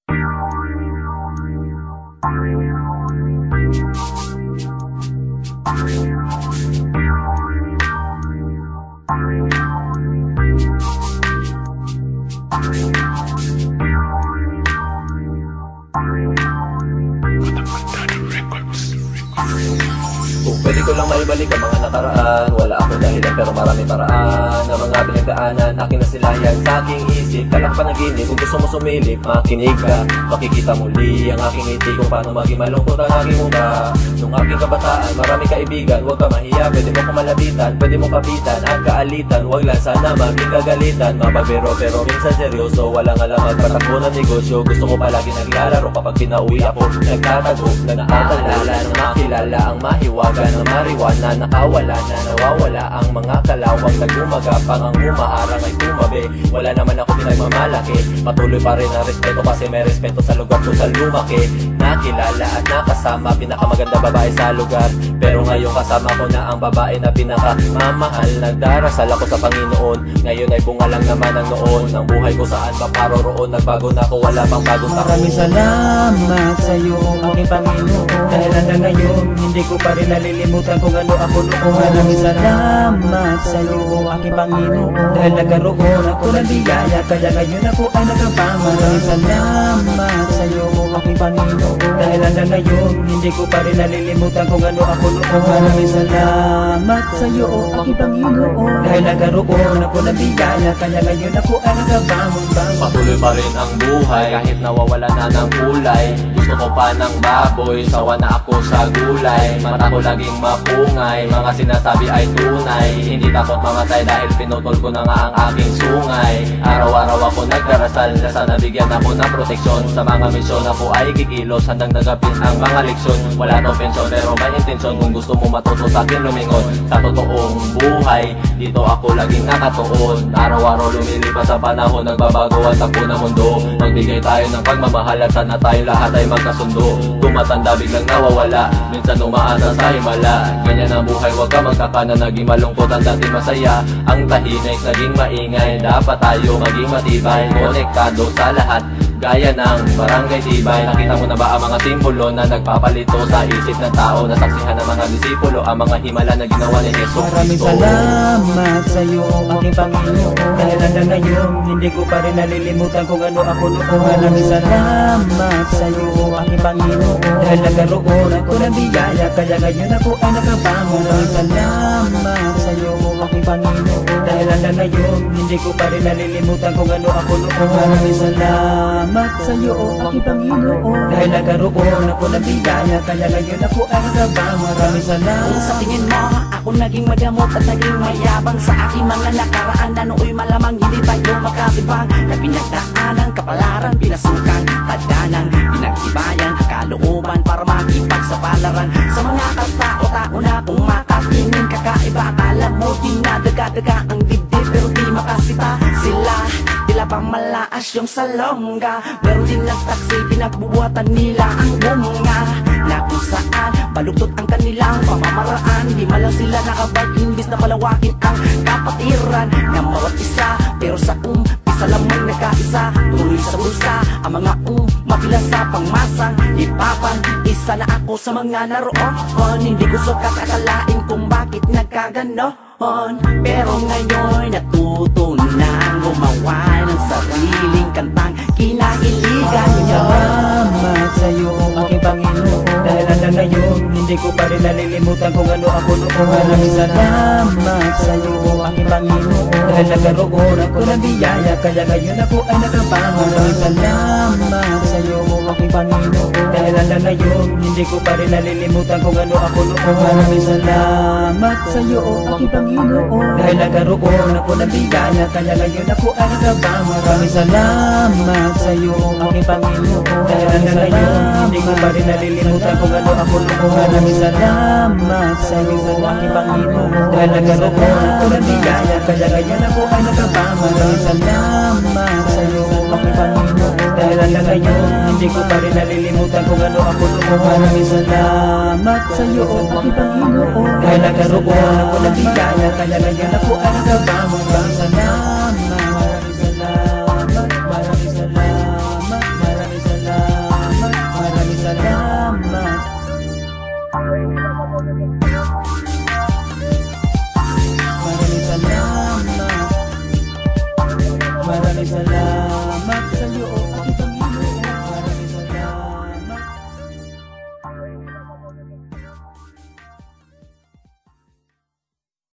Kung pwede ko lang maibalik ang mga nakaraan, wala ako dahilan pero marami paraan na mga pinagdaanan, aking nasilayan sa aking isip. Kalang panaginip, kung gusto mo sumilip, makinig ka. Makikita muli ang aking ngiti kung paano maging malungkot ang aking mukha. Nung aking kabataan, marami kaibigan, huwag ka mahiya. Pwede mo kumalabitan, pwede mo kapitan ang kaalitan. Huwag lang sana maging kagalitan. Mapabiro pero minsan seryoso, walang alam magpatakbo ng negosyo. Gusto ko palagi naglalaro kapag pinauwi ako, nagtatago na naaalala ng makilala ang mahiwaga na mariwana, nakawala na nawawala ang mga kalawang nagumagapang ang umaarang ay tumabi. Wala naman ako pinagmamalaki, patuloy pa rin ang respeto kasi may respeto sa lugar ko sa lumaki. Nakilala at nakasama pinakamaganda babae sa lugar, pero ngayon kasama ko na ang babae na pinakamamahal. Nagdarasal ako sa Panginoon, ngayon ay bunga lang naman ang noon. Ang buhay ko saan maparoroon, nagbago na ako, wala pang bagong taon. Maraming salamat sa'yo aking Panginoon, dahil hanggang ngayon hindi ko pa rin nalilimutan kung ano ako noon. Maraming salamat sa'yo aking Panginoon, dahil nagkaroon ako ng biyaya, kaya ngayon ako ay nagkabama. Maraming salamat sa'yo aking Panginoon, dahil hanggang ngayon hindi ko pa rin nalilimutan kung ano ako noon. Maraming salamat sa'yo aking Panginoon, dahil nagkaroon ako ng biyaya, kaya ngayon ako ay nagkabama. Patuloy pa rin ang buhay kahit nawawala na ng kulay. Gusto ko pa ng baboy, sawa na ako sa gulay. Mata ko laging mapungay, mga sinasabi ay tunay. Hindi takot mamatay dahil pinutol ko na nga ang aking sungay. Araw-araw ako nagdarasal na sana bigyan ako ng proteksyon. Sa mga misyon ako ay kikilos, handang nagapin ang mga leksyon. Wala to pensyon pero may intensyon, kung gusto mo matuto sa akin lumingon. Sa totoong buhay, dito ako laging nakatuon. Araw-araw lumilipas sa panahon, nagbabago ang takbo ng mundo. Magbigay tayo ng pagmamahal at sana tayo lahat ay magkasundo. Tumatanda biglang nawawala, minsan umaasa sa himala. Ganyan ang buhay, huwag ka magkakana, naging malungkot ang dati masaya. Ang tahimik naging maingay, dapat tayo maging matibay. Konektado sa lahat, gaya ng barangay tibay. Nakita mo na ba ang mga simbolo na nagpapalito sa isip ng tao? Nasaksihan ng mga disipulo ang mga himala na ginawa ni Jesu Cristo. Maraming salamat sa'yo aking Panginoon, dahil hanggang ngayon hindi ko pa rin nalilimutan kung ano ako noon. Maraming salamat sa'yo aking Panginoon, dahil nagkaroon ako ng biyaya, kaya ngayon ako ay nakabangon. Maraming salamat sa'yo aking Panginoon, dahil hanggang ngayon hindi ko pa rin nalilimutan kung ano ako noon. Maraming salamat sa'yo aking Panginoon, dahil nagkaroon ako ng biyaya, kaya ngayon ako ay nakabangon. Maraming salamat. Kung sa tingin mo ako naging madamot at naging mayabang sa aking mga nakaraan, na nooy malamang hindi tayo makatibang. Na pinagdaanan, kapalaran, pinasukan, tadanang pinagtibayan, kalooban para makipagsapalaran. Sa mga katao-tao na kung makatingin kakaiba, akala mo dinadaga-daga ang dibdib pero di makasita. Sila tila bang malaas yung salongga, pero din nagtaksi, pinagbubuhatan nila ang bunga. Na kung saan baluktot ang kanilang pamamaraan, di malang sila nakabag, imbis na palawakin ang kapatiran ng bawat isa. Pero sa umpisa lamang nagkaisa, tuloy sa bulsa ang mga mabilas sa pangmasang ipapan. Isa na ako sa mga naroon, hindi ko sukat akalain kung bakit nagkaganon. Pero ngayon natuto na gumawa ng sariling kantang kinahiligan niyo. Salamat sa'yo aking Panginoon, dahil hanggang ngayon hindi ko pa rin nalilimutan kung ano ako noon. Maraming salamat sa'yo aking Panginoon, dahil nagkaroon ako ng biyaya, kaya ngayon ako ay nakabangon. Maraming salamat sa'yo aking Panginoon, dahil hanggang ngayon hindi ko pa rin nalilimutan kung ano ako noon. Maraming salamat sa'yo aking Panginoon, dahil nagkaroon ako ng biyaya, kaya ngayon ako ay nakabangon. Maraming salamat sa'yo aking Panginoon, dahil hanggang ngayon hindi ko pa rin nalilimutan kung ano ako noon. Maraming salamat sa'yo aking Panginoon, dahil nagkaroon ako ng biyaya, kaya ngayon ako ay nakabangon. Maraming salamat sa'yo aking Panginoon, dahil hanggang ngayon hindi ko pa rin nalilimutan kung ano ako noon. Maraming salamat sa'yo aking Panginoon, dahil nagkaroon ako ng biyaya, kaya ngayon ako ay nakabangon. Maraming salamat, maraming salamat, maraming salamat, maraming salamat. Maraming salamat. Maraming salamat